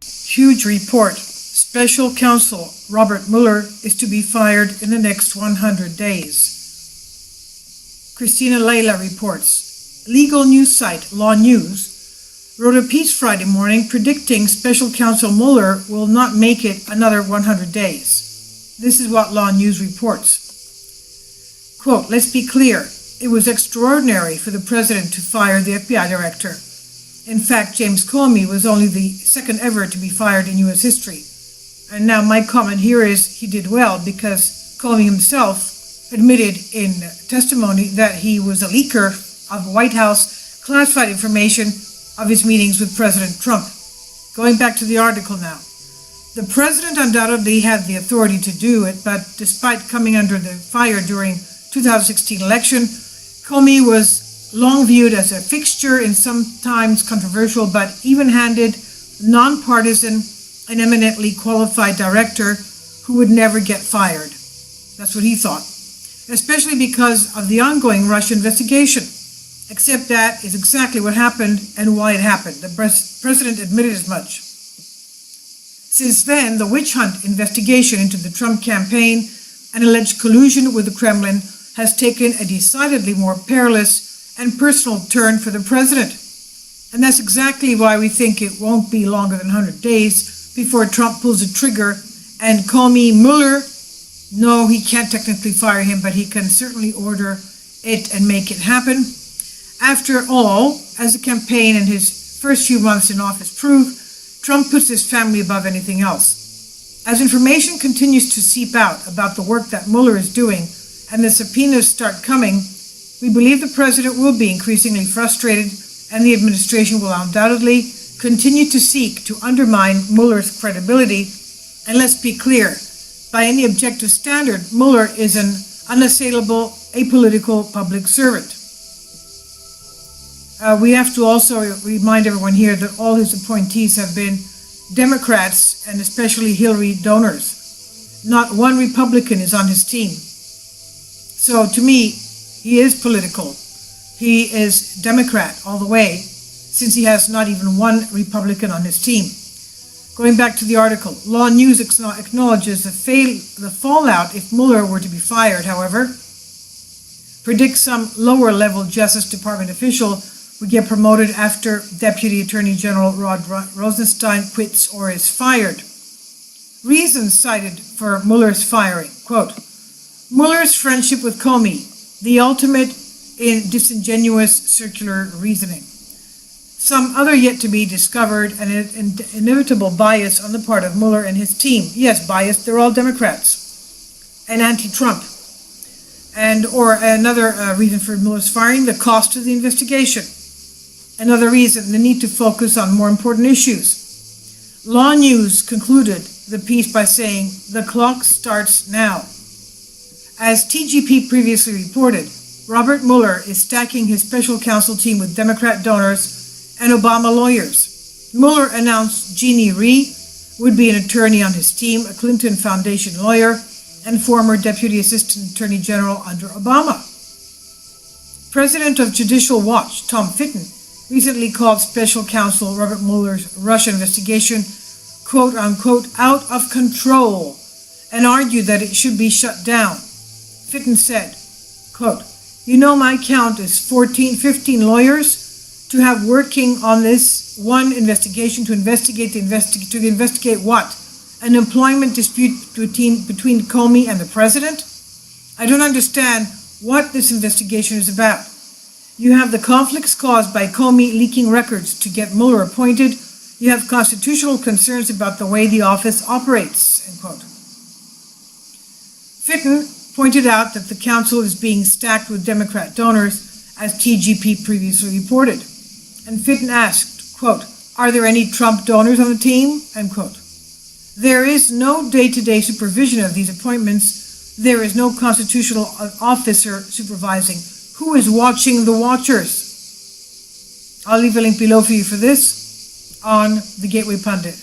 Huge report. Special counsel Robert Mueller is to be fired in the next 100 days. Christina Leila reports. Legal news site Law News wrote a piece Friday morning predicting Special Counsel Mueller will not make it another 100 days. This is what Law News reports. Quote, let's be clear. It was extraordinary for the president to fire the FBI director. In fact, James Comey was only the second ever to be fired in U.S. history. And now my comment here is he did well because Comey himself admitted in testimony that he was a leaker of White House classified information of his meetings with President Trump. Going back to the article now. The president undoubtedly had the authority to do it, but despite coming under the fire during 2016 election, Comey was long viewed as a fixture in sometimes controversial but even-handed, nonpartisan, and eminently qualified director who would never get fired. That's what he thought. Especially because of the ongoing Russia investigation. Except that is exactly what happened and why it happened. The president admitted as much. Since then, the witch hunt investigation into the Trump campaign and alleged collusion with the Kremlin has taken a decidedly more perilous and personal turn for the president. And that's exactly why we think it won't be longer than 100 days before Trump pulls the trigger and Comey Mueller, no, he can't technically fire him, but he can certainly order it and make it happen. After all, as the campaign and his first few months in office prove, Trump puts his family above anything else. As information continues to seep out about the work that Mueller is doing and the subpoenas start coming, we believe the president will be increasingly frustrated and the administration will undoubtedly continue to seek to undermine Mueller's credibility. And let's be clear, by any objective standard, Mueller is an unassailable, apolitical public servant. We have to also remind everyone here that all his appointees have been Democrats and especially Hillary donors. Not one Republican is on his team. So to me, he is political. He is Democrat all the way, since he has not even one Republican on his team. Going back to the article, Law News acknowledges the fallout if Mueller were to be fired, however, predicts some lower-level Justice Department official would get promoted after Deputy Attorney General Rod Rosenstein quits or is fired. Reasons cited for Mueller's firing, quote, Mueller's friendship with Comey, the ultimate in disingenuous circular reasoning. Some other yet to be discovered and an inevitable bias on the part of Mueller and his team. Yes, biased, they're all Democrats and anti-Trump. And or another reason for Mueller's firing, the cost of the investigation. Another reason, the need to focus on more important issues. Law News concluded the piece by saying, the clock starts now. As TGP previously reported, Robert Mueller is stacking his special counsel team with Democrat donors and Obama lawyers. Mueller announced Jeannie Rhee would be an attorney on his team, a Clinton Foundation lawyer and former Deputy Assistant Attorney General under Obama. President of Judicial Watch, Tom Fitton, recently called special counsel Robert Mueller's Russia investigation, quote unquote, out of control, and argued that it should be shut down. Fitton said, quote, you know my count is 15 lawyers to have working on this one investigation to investigate what? An employment dispute between Comey and the president? I don't understand what this investigation is about. You have the conflicts caused by Comey leaking records to get Mueller appointed. You have constitutional concerns about the way the office operates, end quote. Fitton pointed out that the council is being stacked with Democrat donors, as TGP previously reported. And Fitton asked, quote, are there any Trump donors on the team, end quote. There is no day-to-day supervision of these appointments. There is no constitutional officer supervising. Who is watching the watchers? I'll leave a link below for you for this on the Gateway Pundit.